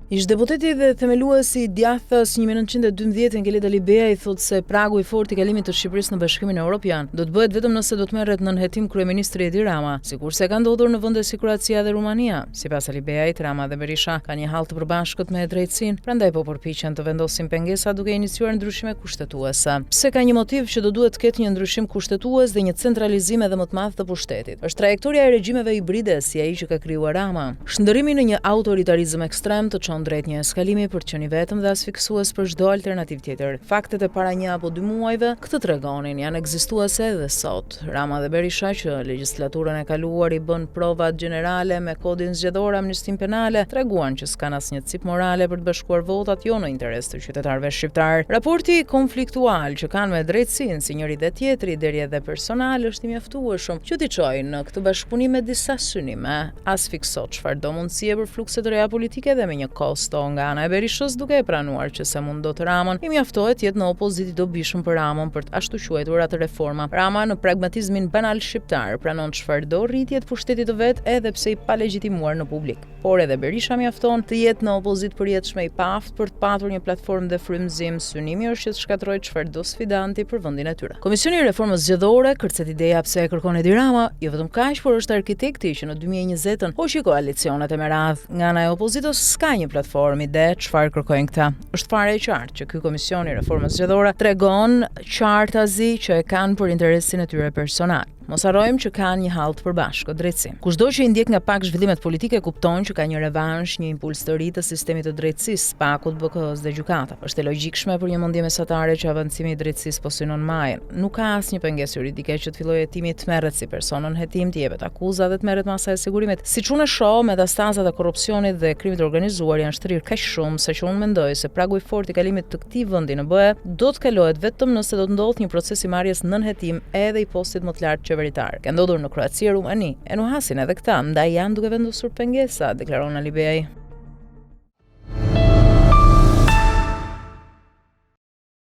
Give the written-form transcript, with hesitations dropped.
Ish deputeti dhe themeluesi i djathtas 1912 Ngelida Libea i thotë se pragu i fortë i kalimit të Shqipërisë në Bashkimin Evropian do të bëhet vetëm nëse do të merret nën hetim kryeministri Edi Rama, sikurse ka ndodhur në vende si Kroacia dhe Rumania. Sipas Libeait, Rama dhe Berisha kanë një hall të përbashkët me drejtësinë, prandaj po përpiqen të vendosin pengesa duke iniciuar ndryshime kushtetuese. Pse ka një motiv që do duhet të ketë një ndryshim kushtetues dhe një centralizim edhe më të madh të pushtetit. Është trajektoria e regjimeve hibride si ai që ka krijuar Rama. Shndërrimi në një autoritarizëm ekstrem të drejt një eskalimi për të qenë vetëm dhe asfiksues për çdo alternativë tjetër. Faktet e para 1 apo 2 muajve këtë tregonin, janë ekzistuese edhe sot. Rama dhe Berisha, që legjislaturën e kaluar i bën provat gjenerale me kodin zgjedhor amnistin penale, treguan që s'kan asnjë cip morale për të bashkuar votat jo në interes të qytetarëve shqiptar. Raporti konfliktual që kanë me drejtësinë si njëri dhe tjetri deri edhe personal është i mjaftueshëm që t'i çojnë në këtë bashkëpunim me disa synime. As fiksot çfarëdo mundësie për flukse të reja politike dhe me një kosto nga ana e Berishës duke e pranuar që se mund do të Ramën i mjaftohet jetë në opozitë i dobishëm për Ramën për të ashtu quajtur atë reforma. Rama në pragmatizmin banal shqiptar pranon çfarëdo rritje të pushtetit të vet edhe pse i palegjitimuar në publik. Por edhe Berisha mjafton të jetë në opozitë përjetshme i paftë për të patur një platformë dhe frymëzim. Synimi është që të shkatrojë çfarëdo sfidanti për vendin e tyre. Komisioni i reformës zgjedhore kërcet ideja pse e kërkon Edi Rama, jo vetëm kaq, por është arkitekti që në 2020 hoqi koalicionet e meradh. Nga ana e opozitës s'ka një platformë ide çfarë kërkojnë këta. Është fare e qartë që ky komisioni i reformës zgjedhore tregon qartazi që e kanë për interesin e tyre personal. Mos harrojmë që kanë një hall të përbashkët drejtësi. Kushdo që i ndjek nga pak zhvillimet politike kupton që ka një revansh, një impuls të ri të sistemit të drejtësisë, pakut BK-s dhe gjykata. Është e logjikshme për një mendje mesatare që avancimi i drejtësisë po synon majën. Nuk ka asnjë pengesë juridike që të fillojë hetimi të merret si personën hetim, të jepet akuza dhe të merret masa e sigurimit. Siç unë shoh, metastazat e korrupsionit dhe krimit të organizuar janë shtrirë kaq shumë se që unë mendoj se pragu i fortë i kalimit të këtij vendi në BE do të kalohet vetëm nëse do të ndodhë një proces i marrjes nën hetim edhe i postit më të lartë qeveritar. Ka ndodhur në Kroaci, Rumani, e nuhasin edhe këta, ndaj janë duke vendosur pengesa, deklaron Libeai.